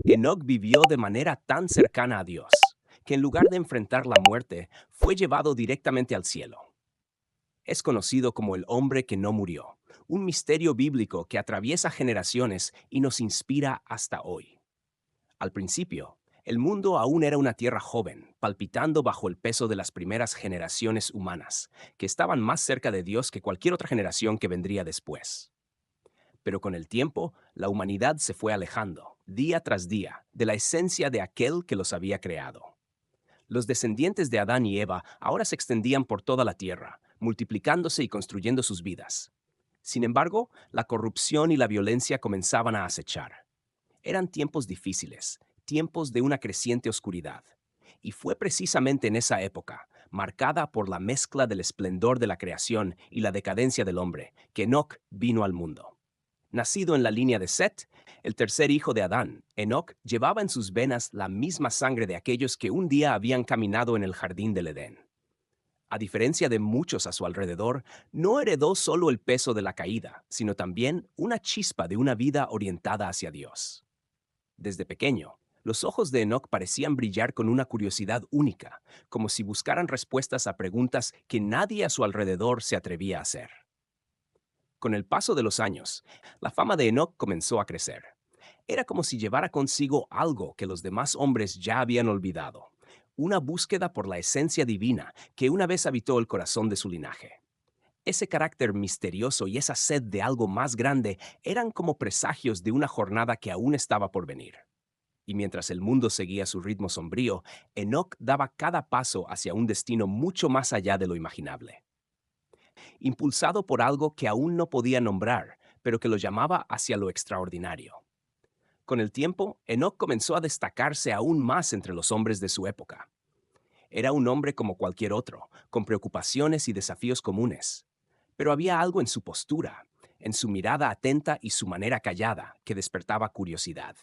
Enoc vivió de manera tan cercana a Dios, que en lugar de enfrentar la muerte, fue llevado directamente al cielo. Es conocido como el hombre que no murió, un misterio bíblico que atraviesa generaciones y nos inspira hasta hoy. Al principio, el mundo aún era una tierra joven, palpitando bajo el peso de las primeras generaciones humanas, que estaban más cerca de Dios que cualquier otra generación que vendría después. Pero con el tiempo, la humanidad se fue alejando, día tras día, de la esencia de aquel que los había creado. Los descendientes de Adán y Eva ahora se extendían por toda la tierra, multiplicándose y construyendo sus vidas. Sin embargo, la corrupción y la violencia comenzaban a acechar. Eran tiempos difíciles, tiempos de una creciente oscuridad. Y fue precisamente en esa época, marcada por la mezcla del esplendor de la creación y la decadencia del hombre, que Enoc vino al mundo. Nacido en la línea de Set, el tercer hijo de Adán, Enoc llevaba en sus venas la misma sangre de aquellos que un día habían caminado en el jardín del Edén. A diferencia de muchos a su alrededor, no heredó solo el peso de la caída, sino también una chispa de una vida orientada hacia Dios. Desde pequeño, los ojos de Enoc parecían brillar con una curiosidad única, como si buscaran respuestas a preguntas que nadie a su alrededor se atrevía a hacer. Con el paso de los años, la fama de Enoc comenzó a crecer. Era como si llevara consigo algo que los demás hombres ya habían olvidado, una búsqueda por la esencia divina que una vez habitó el corazón de su linaje. Ese carácter misterioso y esa sed de algo más grande eran como presagios de una jornada que aún estaba por venir. Y mientras el mundo seguía su ritmo sombrío, Enoc daba cada paso hacia un destino mucho más allá de lo imaginable. Impulsado por algo que aún no podía nombrar, pero que lo llamaba hacia lo extraordinario. Con el tiempo, Enoc comenzó a destacarse aún más entre los hombres de su época. Era un hombre como cualquier otro, con preocupaciones y desafíos comunes. Pero había algo en su postura, en su mirada atenta y su manera callada, que despertaba curiosidad.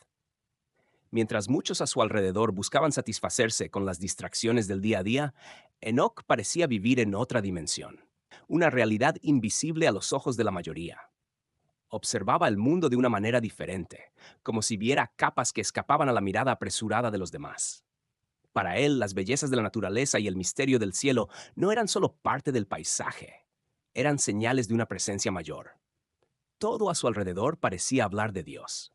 Mientras muchos a su alrededor buscaban satisfacerse con las distracciones del día a día, Enoc parecía vivir en otra dimensión, una realidad invisible a los ojos de la mayoría. Observaba el mundo de una manera diferente, como si viera capas que escapaban a la mirada apresurada de los demás. Para él, las bellezas de la naturaleza y el misterio del cielo no eran solo parte del paisaje, eran señales de una presencia mayor. Todo a su alrededor parecía hablar de Dios.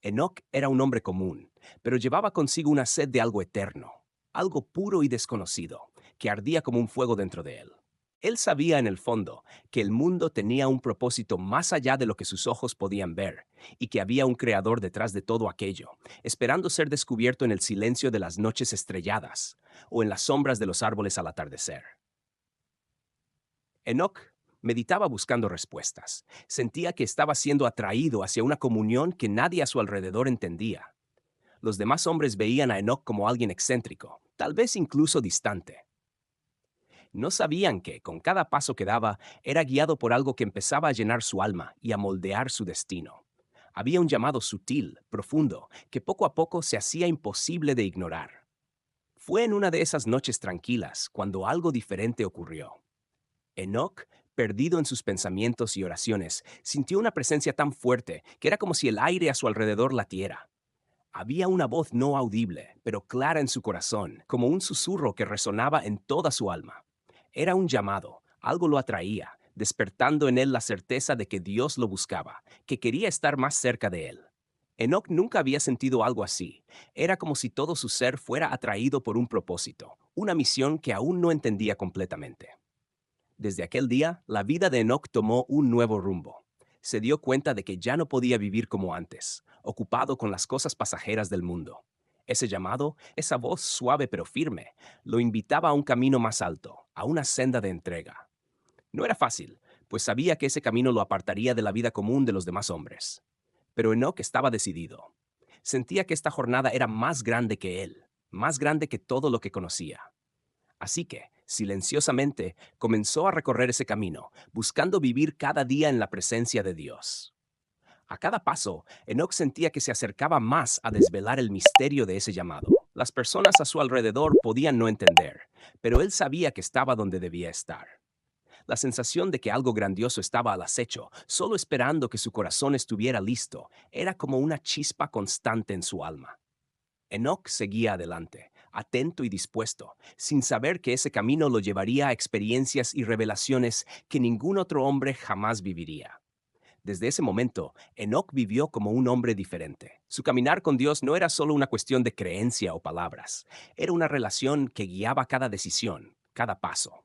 Enoc era un hombre común, pero llevaba consigo una sed de algo eterno, algo puro y desconocido, que ardía como un fuego dentro de él. Él sabía en el fondo que el mundo tenía un propósito más allá de lo que sus ojos podían ver, y que había un creador detrás de todo aquello, esperando ser descubierto en el silencio de las noches estrelladas o en las sombras de los árboles al atardecer. Enoc meditaba buscando respuestas. Sentía que estaba siendo atraído hacia una comunión que nadie a su alrededor entendía. Los demás hombres veían a Enoc como alguien excéntrico, tal vez incluso distante. No sabían que, con cada paso que daba, era guiado por algo que empezaba a llenar su alma y a moldear su destino. Había un llamado sutil, profundo, que poco a poco se hacía imposible de ignorar. Fue en una de esas noches tranquilas cuando algo diferente ocurrió. Enoc, perdido en sus pensamientos y oraciones, sintió una presencia tan fuerte que era como si el aire a su alrededor latiera. Había una voz no audible, pero clara en su corazón, como un susurro que resonaba en toda su alma. Era un llamado, algo lo atraía, despertando en él la certeza de que Dios lo buscaba, que quería estar más cerca de él. Enoc nunca había sentido algo así. Era como si todo su ser fuera atraído por un propósito, una misión que aún no entendía completamente. Desde aquel día, la vida de Enoc tomó un nuevo rumbo. Se dio cuenta de que ya no podía vivir como antes, ocupado con las cosas pasajeras del mundo. Ese llamado, esa voz suave pero firme, lo invitaba a un camino más alto, a una senda de entrega. No era fácil, pues sabía que ese camino lo apartaría de la vida común de los demás hombres. Pero Enoc estaba decidido. Sentía que esta jornada era más grande que él, más grande que todo lo que conocía. Así que, silenciosamente, comenzó a recorrer ese camino, buscando vivir cada día en la presencia de Dios. A cada paso, Enoch sentía que se acercaba más a desvelar el misterio de ese llamado. Las personas a su alrededor podían no entender, pero él sabía que estaba donde debía estar. La sensación de que algo grandioso estaba al acecho, solo esperando que su corazón estuviera listo, era como una chispa constante en su alma. Enoc seguía adelante, atento y dispuesto, sin saber que ese camino lo llevaría a experiencias y revelaciones que ningún otro hombre jamás viviría. Desde ese momento, Enoc vivió como un hombre diferente. Su caminar con Dios no era solo una cuestión de creencia o palabras, era una relación que guiaba cada decisión, cada paso.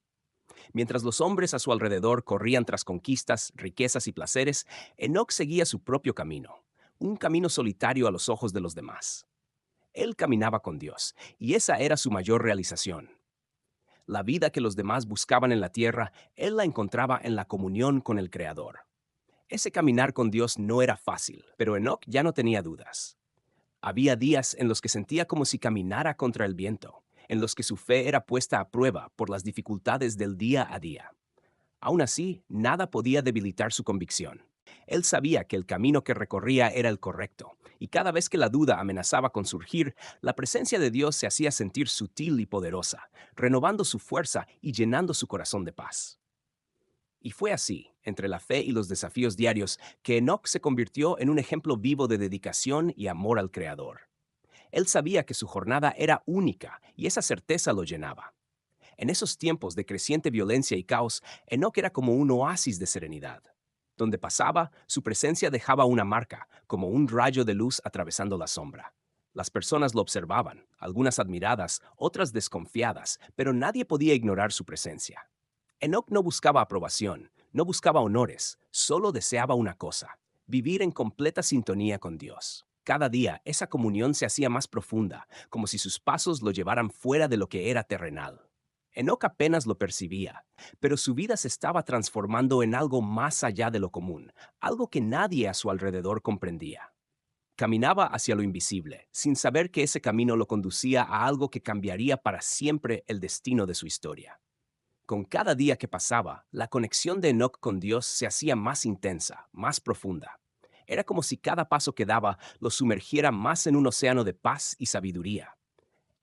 Mientras los hombres a su alrededor corrían tras conquistas, riquezas y placeres, Enoc seguía su propio camino, un camino solitario a los ojos de los demás. Él caminaba con Dios, y esa era su mayor realización. La vida que los demás buscaban en la tierra, él la encontraba en la comunión con el Creador. Ese caminar con Dios no era fácil, pero Enoc ya no tenía dudas. Había días en los que sentía como si caminara contra el viento, en los que su fe era puesta a prueba por las dificultades del día a día. Aún así, nada podía debilitar su convicción. Él sabía que el camino que recorría era el correcto, y cada vez que la duda amenazaba con surgir, la presencia de Dios se hacía sentir sutil y poderosa, renovando su fuerza y llenando su corazón de paz. Y fue así, entre la fe y los desafíos diarios, que Enoc se convirtió en un ejemplo vivo de dedicación y amor al Creador. Él sabía que su jornada era única y esa certeza lo llenaba. En esos tiempos de creciente violencia y caos, Enoc era como un oasis de serenidad. Donde pasaba, su presencia dejaba una marca, como un rayo de luz atravesando la sombra. Las personas lo observaban, algunas admiradas, otras desconfiadas, pero nadie podía ignorar su presencia. Enoc no buscaba aprobación, no buscaba honores, solo deseaba una cosa: vivir en completa sintonía con Dios. Cada día esa comunión se hacía más profunda, como si sus pasos lo llevaran fuera de lo que era terrenal. Enoc apenas lo percibía, pero su vida se estaba transformando en algo más allá de lo común, algo que nadie a su alrededor comprendía. Caminaba hacia lo invisible, sin saber que ese camino lo conducía a algo que cambiaría para siempre el destino de su historia. Con cada día que pasaba, la conexión de Enoc con Dios se hacía más intensa, más profunda. Era como si cada paso que daba lo sumergiera más en un océano de paz y sabiduría.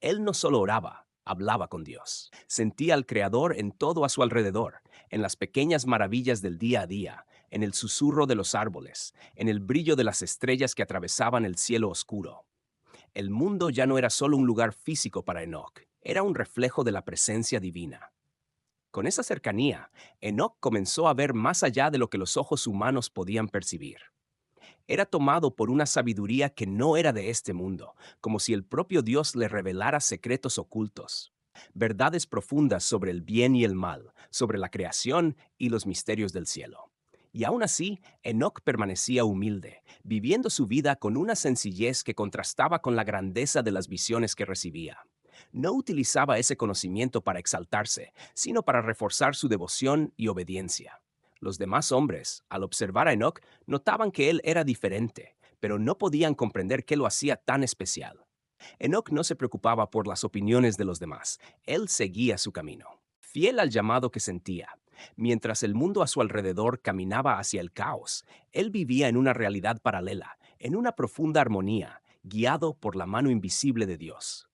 Él no solo oraba, hablaba con Dios. Sentía al Creador en todo a su alrededor, en las pequeñas maravillas del día a día, en el susurro de los árboles, en el brillo de las estrellas que atravesaban el cielo oscuro. El mundo ya no era solo un lugar físico para Enoc, era un reflejo de la presencia divina. Con esa cercanía, Enoc comenzó a ver más allá de lo que los ojos humanos podían percibir. Era tomado por una sabiduría que no era de este mundo, como si el propio Dios le revelara secretos ocultos, verdades profundas sobre el bien y el mal, sobre la creación y los misterios del cielo. Y aún así, Enoc permanecía humilde, viviendo su vida con una sencillez que contrastaba con la grandeza de las visiones que recibía. No utilizaba ese conocimiento para exaltarse, sino para reforzar su devoción y obediencia. Los demás hombres, al observar a Enoc, notaban que él era diferente, pero no podían comprender qué lo hacía tan especial. Enoc no se preocupaba por las opiniones de los demás, él seguía su camino, fiel al llamado que sentía. Mientras el mundo a su alrededor caminaba hacia el caos, él vivía en una realidad paralela, en una profunda armonía, guiado por la mano invisible de Dios.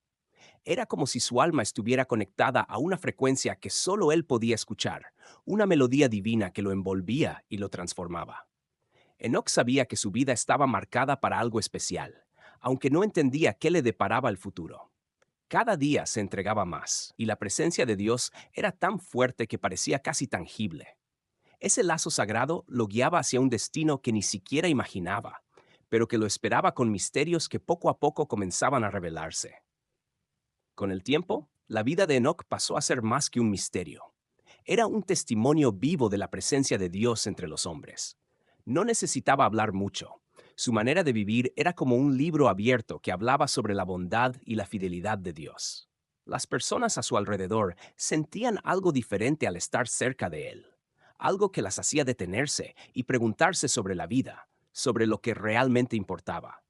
Era como si su alma estuviera conectada a una frecuencia que solo él podía escuchar, una melodía divina que lo envolvía y lo transformaba. Enoc sabía que su vida estaba marcada para algo especial, aunque no entendía qué le deparaba el futuro. Cada día se entregaba más, y la presencia de Dios era tan fuerte que parecía casi tangible. Ese lazo sagrado lo guiaba hacia un destino que ni siquiera imaginaba, pero que lo esperaba con misterios que poco a poco comenzaban a revelarse. Con el tiempo, la vida de Enoc pasó a ser más que un misterio. Era un testimonio vivo de la presencia de Dios entre los hombres. No necesitaba hablar mucho. Su manera de vivir era como un libro abierto que hablaba sobre la bondad y la fidelidad de Dios. Las personas a su alrededor sentían algo diferente al estar cerca de él, algo que las hacía detenerse y preguntarse sobre la vida, sobre lo que realmente importaba.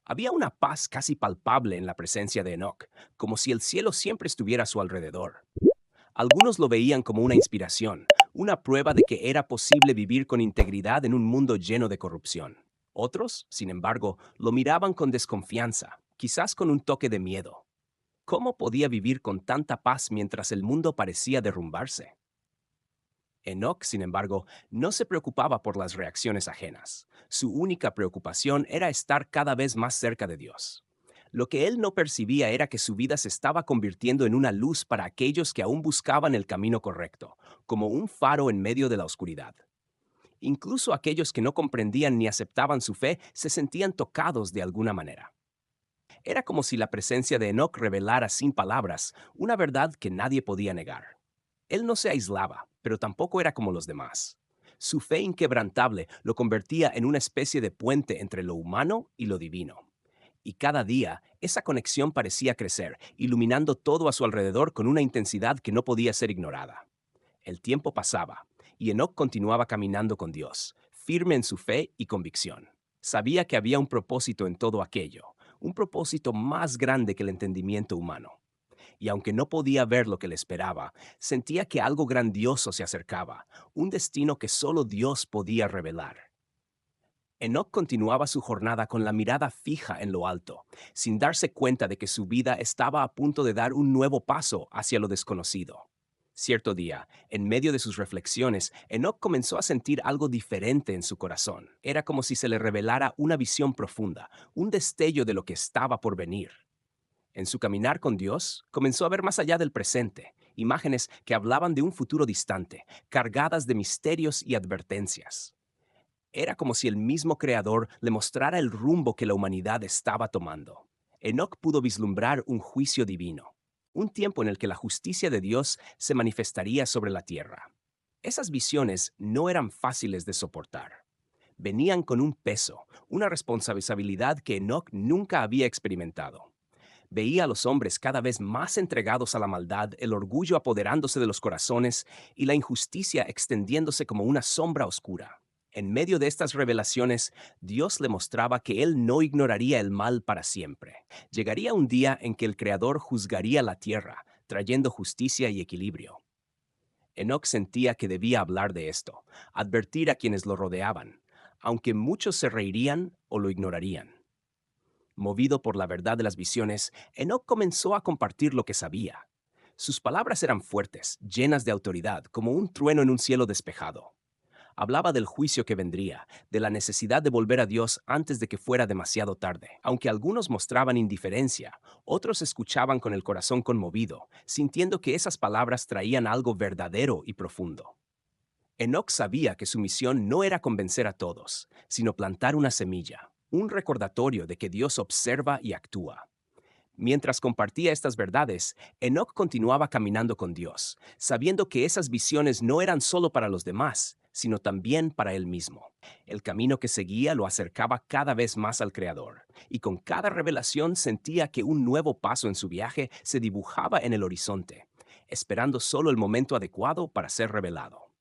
Había una paz casi palpable en la presencia de Enoc, como si el cielo siempre estuviera a su alrededor. Algunos lo veían como una inspiración, una prueba de que era posible vivir con integridad en un mundo lleno de corrupción. Otros, sin embargo, lo miraban con desconfianza, quizás con un toque de miedo. ¿Cómo podía vivir con tanta paz mientras el mundo parecía derrumbarse? Enoc, sin embargo, no se preocupaba por las reacciones ajenas. Su única preocupación era estar cada vez más cerca de Dios. Lo que él no percibía era que su vida se estaba convirtiendo en una luz para aquellos que aún buscaban el camino correcto, como un faro en medio de la oscuridad. Incluso aquellos que no comprendían ni aceptaban su fe se sentían tocados de alguna manera. Era como si la presencia de Enoc revelara sin palabras una verdad que nadie podía negar. Él no se aislaba, pero tampoco era como los demás. Su fe inquebrantable lo convertía en una especie de puente entre lo humano y lo divino. Y cada día, esa conexión parecía crecer, iluminando todo a su alrededor con una intensidad que no podía ser ignorada. El tiempo pasaba, y Enoc continuaba caminando con Dios, firme en su fe y convicción. Sabía que había un propósito en todo aquello, un propósito más grande que el entendimiento humano. Y aunque no podía ver lo que le esperaba, sentía que algo grandioso se acercaba, un destino que solo Dios podía revelar. Enoc continuaba su jornada con la mirada fija en lo alto, sin darse cuenta de que su vida estaba a punto de dar un nuevo paso hacia lo desconocido. Cierto día, en medio de sus reflexiones, Enoc comenzó a sentir algo diferente en su corazón. Era como si se le revelara una visión profunda, un destello de lo que estaba por venir. En su caminar con Dios, comenzó a ver más allá del presente, imágenes que hablaban de un futuro distante, cargadas de misterios y advertencias. Era como si el mismo Creador le mostrara el rumbo que la humanidad estaba tomando. Enoc pudo vislumbrar un juicio divino, un tiempo en el que la justicia de Dios se manifestaría sobre la tierra. Esas visiones no eran fáciles de soportar. Venían con un peso, una responsabilidad que Enoc nunca había experimentado. Veía a los hombres cada vez más entregados a la maldad, el orgullo apoderándose de los corazones y la injusticia extendiéndose como una sombra oscura. En medio de estas revelaciones, Dios le mostraba que Él no ignoraría el mal para siempre. Llegaría un día en que el Creador juzgaría la tierra, trayendo justicia y equilibrio. Enoc sentía que debía hablar de esto, advertir a quienes lo rodeaban, aunque muchos se reirían o lo ignorarían. Movido por la verdad de las visiones, Enoc comenzó a compartir lo que sabía. Sus palabras eran fuertes, llenas de autoridad, como un trueno en un cielo despejado. Hablaba del juicio que vendría, de la necesidad de volver a Dios antes de que fuera demasiado tarde. Aunque algunos mostraban indiferencia, otros escuchaban con el corazón conmovido, sintiendo que esas palabras traían algo verdadero y profundo. Enoc sabía que su misión no era convencer a todos, sino plantar una semilla, un recordatorio de que Dios observa y actúa. Mientras compartía estas verdades, Enoc continuaba caminando con Dios, sabiendo que esas visiones no eran solo para los demás, sino también para él mismo. El camino que seguía lo acercaba cada vez más al Creador, y con cada revelación sentía que un nuevo paso en su viaje se dibujaba en el horizonte, esperando solo el momento adecuado para ser revelado.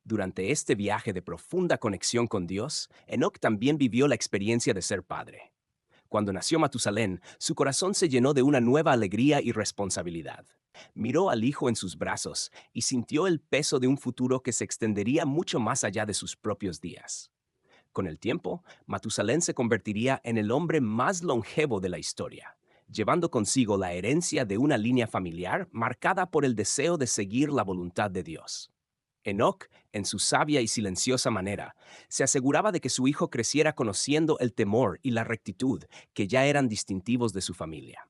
Durante este viaje de profunda conexión con Dios, Enoc también vivió la experiencia de ser padre. Cuando nació Matusalén, su corazón se llenó de una nueva alegría y responsabilidad. Miró al hijo en sus brazos y sintió el peso de un futuro que se extendería mucho más allá de sus propios días. Con el tiempo, Matusalén se convertiría en el hombre más longevo de la historia, llevando consigo la herencia de una línea familiar marcada por el deseo de seguir la voluntad de Dios. Enoc, en su sabia y silenciosa manera, se aseguraba de que su hijo creciera conociendo el temor y la rectitud que ya eran distintivos de su familia.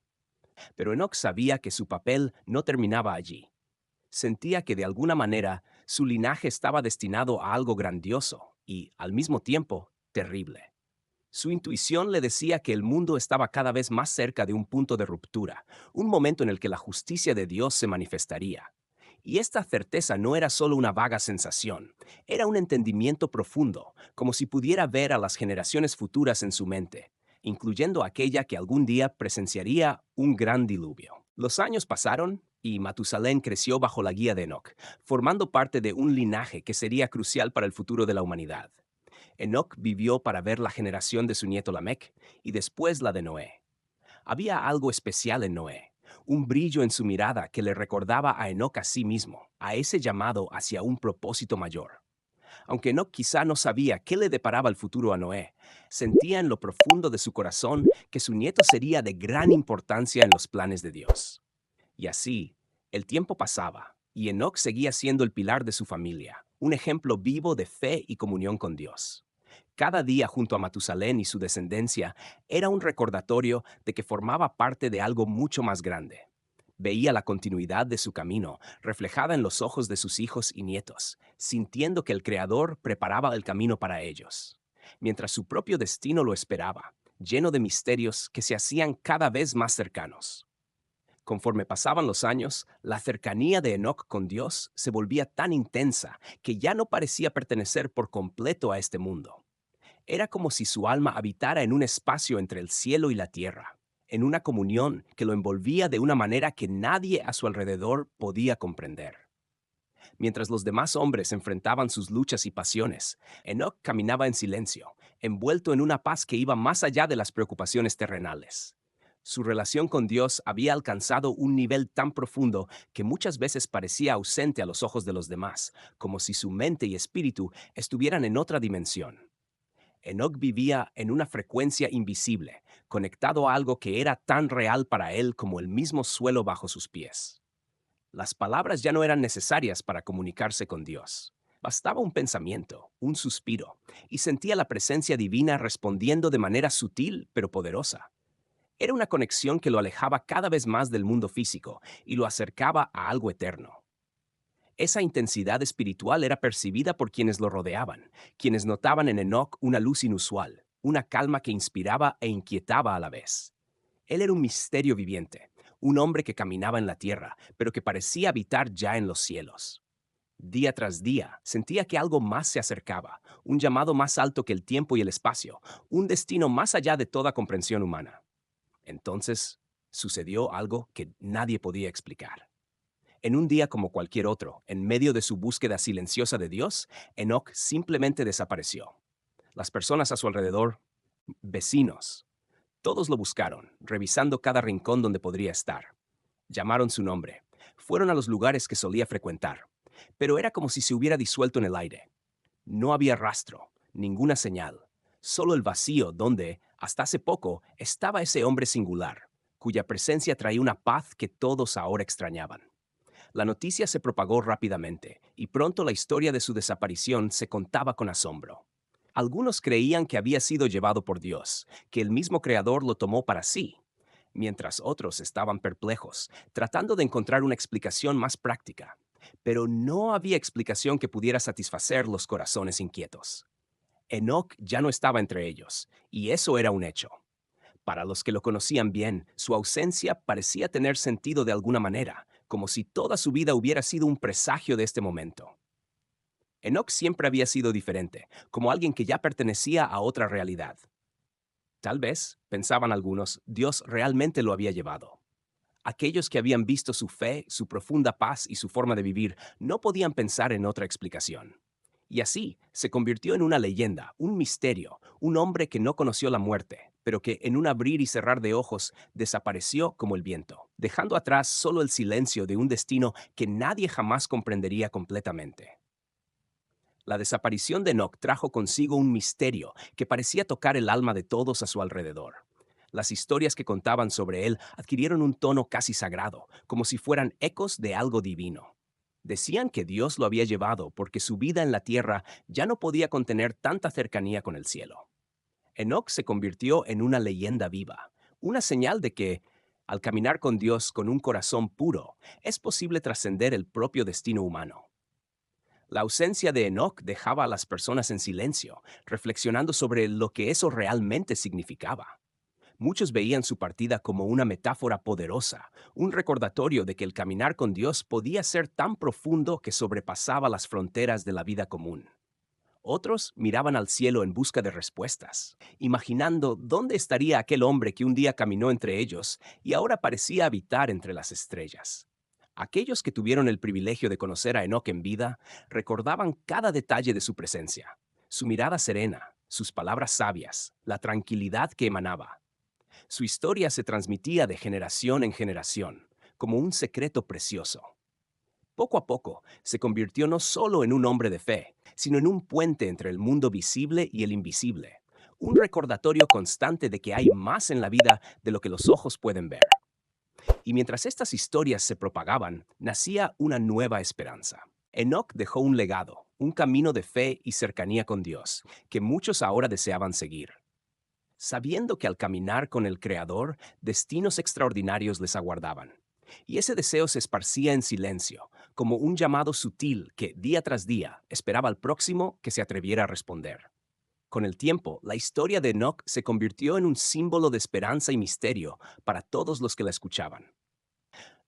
Pero Enoc sabía que su papel no terminaba allí. Sentía que de alguna manera su linaje estaba destinado a algo grandioso y, al mismo tiempo, terrible. Su intuición le decía que el mundo estaba cada vez más cerca de un punto de ruptura, un momento en el que la justicia de Dios se manifestaría. Y esta certeza no era solo una vaga sensación, era un entendimiento profundo, como si pudiera ver a las generaciones futuras en su mente, incluyendo aquella que algún día presenciaría un gran diluvio. Los años pasaron y Matusalén creció bajo la guía de Enoc, formando parte de un linaje que sería crucial para el futuro de la humanidad. Enoc vivió para ver la generación de su nieto Lamec y después la de Noé. Había algo especial en Noé, un brillo en su mirada que le recordaba a Enoc a sí mismo, a ese llamado hacia un propósito mayor. Aunque Enoc quizá no sabía qué le deparaba el futuro a Noé, sentía en lo profundo de su corazón que su nieto sería de gran importancia en los planes de Dios. Y así, el tiempo pasaba, y Enoc seguía siendo el pilar de su familia, un ejemplo vivo de fe y comunión con Dios. Cada día junto a Matusalén y su descendencia era un recordatorio de que formaba parte de algo mucho más grande. Veía la continuidad de su camino reflejada en los ojos de sus hijos y nietos, sintiendo que el Creador preparaba el camino para ellos, mientras su propio destino lo esperaba, lleno de misterios que se hacían cada vez más cercanos. Conforme pasaban los años, la cercanía de Enoc con Dios se volvía tan intensa que ya no parecía pertenecer por completo a este mundo. Era como si su alma habitara en un espacio entre el cielo y la tierra, en una comunión que lo envolvía de una manera que nadie a su alrededor podía comprender. Mientras los demás hombres enfrentaban sus luchas y pasiones, Enoc caminaba en silencio, envuelto en una paz que iba más allá de las preocupaciones terrenales. Su relación con Dios había alcanzado un nivel tan profundo que muchas veces parecía ausente a los ojos de los demás, como si su mente y espíritu estuvieran en otra dimensión. Enoc vivía en una frecuencia invisible, conectado a algo que era tan real para él como el mismo suelo bajo sus pies. Las palabras ya no eran necesarias para comunicarse con Dios. Bastaba un pensamiento, un suspiro, y sentía la presencia divina respondiendo de manera sutil pero poderosa. Era una conexión que lo alejaba cada vez más del mundo físico y lo acercaba a algo eterno. Esa intensidad espiritual era percibida por quienes lo rodeaban, quienes notaban en Enoc una luz inusual, una calma que inspiraba e inquietaba a la vez. Él era un misterio viviente, un hombre que caminaba en la tierra, pero que parecía habitar ya en los cielos. Día tras día, sentía que algo más se acercaba, un llamado más alto que el tiempo y el espacio, un destino más allá de toda comprensión humana. Entonces, sucedió algo que nadie podía explicar. En un día como cualquier otro, en medio de su búsqueda silenciosa de Dios, Enoc simplemente desapareció. Las personas a su alrededor, vecinos, todos lo buscaron, revisando cada rincón donde podría estar. Llamaron su nombre. Fueron a los lugares que solía frecuentar. Pero era como si se hubiera disuelto en el aire. No había rastro, ninguna señal. Solo el vacío donde, hasta hace poco, estaba ese hombre singular, cuya presencia traía una paz que todos ahora extrañaban. La noticia se propagó rápidamente, y pronto la historia de su desaparición se contaba con asombro. Algunos creían que había sido llevado por Dios, que el mismo Creador lo tomó para sí, mientras otros estaban perplejos, tratando de encontrar una explicación más práctica. Pero no había explicación que pudiera satisfacer los corazones inquietos. Enoc ya no estaba entre ellos, y eso era un hecho. Para los que lo conocían bien, su ausencia parecía tener sentido de alguna manera, como si toda su vida hubiera sido un presagio de este momento. Enoc siempre había sido diferente, como alguien que ya pertenecía a otra realidad. Tal vez, pensaban algunos, Dios realmente lo había llevado. Aquellos que habían visto su fe, su profunda paz y su forma de vivir no podían pensar en otra explicación. Y así se convirtió en una leyenda, un misterio, un hombre que no conoció la muerte, pero que en un abrir y cerrar de ojos desapareció como el viento, dejando atrás solo el silencio de un destino que nadie jamás comprendería completamente. La desaparición de Enoch trajo consigo un misterio que parecía tocar el alma de todos a su alrededor. Las historias que contaban sobre él adquirieron un tono casi sagrado, como si fueran ecos de algo divino. Decían que Dios lo había llevado porque su vida en la tierra ya no podía contener tanta cercanía con el cielo. Enoch se convirtió en una leyenda viva, una señal de que, al caminar con Dios con un corazón puro, es posible trascender el propio destino humano. La ausencia de Enoch dejaba a las personas en silencio, reflexionando sobre lo que eso realmente significaba. Muchos veían su partida como una metáfora poderosa, un recordatorio de que el caminar con Dios podía ser tan profundo que sobrepasaba las fronteras de la vida común. Otros miraban al cielo en busca de respuestas, imaginando dónde estaría aquel hombre que un día caminó entre ellos y ahora parecía habitar entre las estrellas. Aquellos que tuvieron el privilegio de conocer a Enoch en vida recordaban cada detalle de su presencia, su mirada serena, sus palabras sabias, la tranquilidad que emanaba. Su historia se transmitía de generación en generación, como un secreto precioso. Poco a poco, se convirtió no solo en un hombre de fe, sino en un puente entre el mundo visible y el invisible, un recordatorio constante de que hay más en la vida de lo que los ojos pueden ver. Y mientras estas historias se propagaban, nacía una nueva esperanza. Enoc dejó un legado, un camino de fe y cercanía con Dios, que muchos ahora deseaban seguir. Sabiendo que al caminar con el Creador, destinos extraordinarios les aguardaban. Y ese deseo se esparcía en silencio, como un llamado sutil que, día tras día, esperaba al próximo que se atreviera a responder. Con el tiempo, la historia de Enoch se convirtió en un símbolo de esperanza y misterio para todos los que la escuchaban.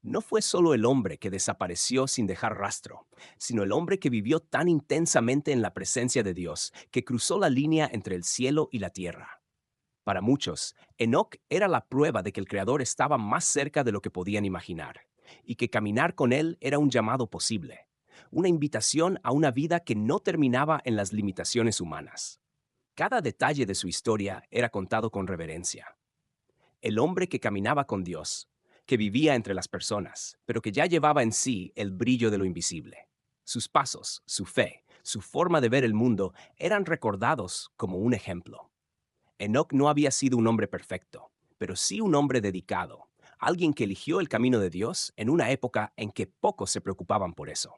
No fue solo el hombre que desapareció sin dejar rastro, sino el hombre que vivió tan intensamente en la presencia de Dios que cruzó la línea entre el cielo y la tierra. Para muchos, Enoc era la prueba de que el Creador estaba más cerca de lo que podían imaginar, y que caminar con Él era un llamado posible, una invitación a una vida que no terminaba en las limitaciones humanas. Cada detalle de su historia era contado con reverencia. El hombre que caminaba con Dios, que vivía entre las personas, pero que ya llevaba en sí el brillo de lo invisible. Sus pasos, su fe, su forma de ver el mundo eran recordados como un ejemplo. Enoc no había sido un hombre perfecto, pero sí un hombre dedicado, alguien que eligió el camino de Dios en una época en que pocos se preocupaban por eso.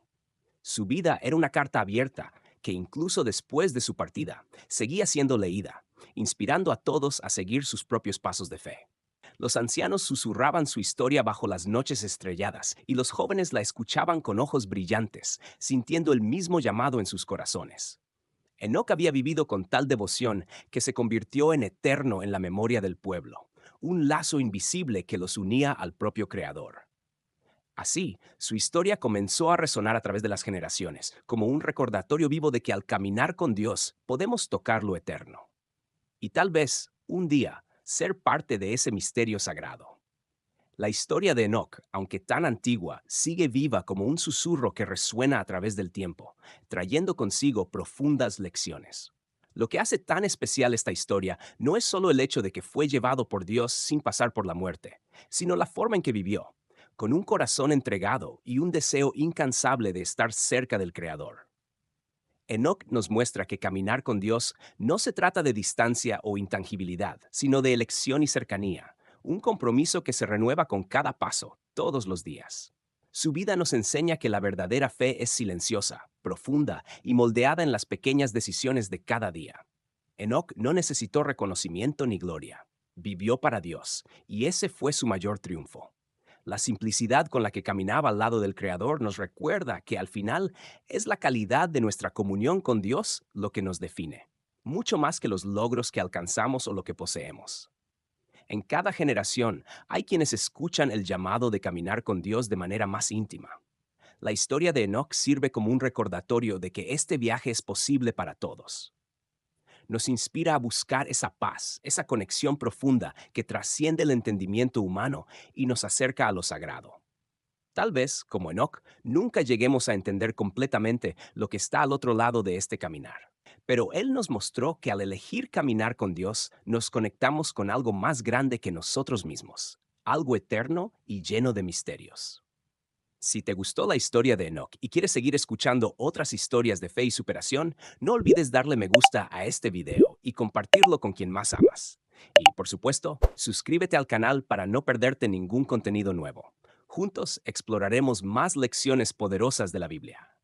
Su vida era una carta abierta que incluso después de su partida seguía siendo leída, inspirando a todos a seguir sus propios pasos de fe. Los ancianos susurraban su historia bajo las noches estrelladas y los jóvenes la escuchaban con ojos brillantes, sintiendo el mismo llamado en sus corazones. Enoc había vivido con tal devoción que se convirtió en eterno en la memoria del pueblo, un lazo invisible que los unía al propio Creador. Así, su historia comenzó a resonar a través de las generaciones, como un recordatorio vivo de que al caminar con Dios podemos tocar lo eterno. Y tal vez, un día, ser parte de ese misterio sagrado. La historia de Enoc, aunque tan antigua, sigue viva como un susurro que resuena a través del tiempo, trayendo consigo profundas lecciones. Lo que hace tan especial esta historia no es solo el hecho de que fue llevado por Dios sin pasar por la muerte, sino la forma en que vivió, con un corazón entregado y un deseo incansable de estar cerca del Creador. Enoc nos muestra que caminar con Dios no se trata de distancia o intangibilidad, sino de elección y cercanía, un compromiso que se renueva con cada paso, todos los días. Su vida nos enseña que la verdadera fe es silenciosa, profunda y moldeada en las pequeñas decisiones de cada día. Enoc no necesitó reconocimiento ni gloria. Vivió para Dios, y ese fue su mayor triunfo. La simplicidad con la que caminaba al lado del Creador nos recuerda que al final es la calidad de nuestra comunión con Dios lo que nos define, mucho más que los logros que alcanzamos o lo que poseemos. En cada generación hay quienes escuchan el llamado de caminar con Dios de manera más íntima. La historia de Enoc sirve como un recordatorio de que este viaje es posible para todos. Nos inspira a buscar esa paz, esa conexión profunda que trasciende el entendimiento humano y nos acerca a lo sagrado. Tal vez, como Enoc, nunca lleguemos a entender completamente lo que está al otro lado de este caminar. Pero Él nos mostró que al elegir caminar con Dios, nos conectamos con algo más grande que nosotros mismos, algo eterno y lleno de misterios. Si te gustó la historia de Enoch y quieres seguir escuchando otras historias de fe y superación, no olvides darle me gusta a este video y compartirlo con quien más amas. Y, por supuesto, suscríbete al canal para no perderte ningún contenido nuevo. Juntos exploraremos más lecciones poderosas de la Biblia.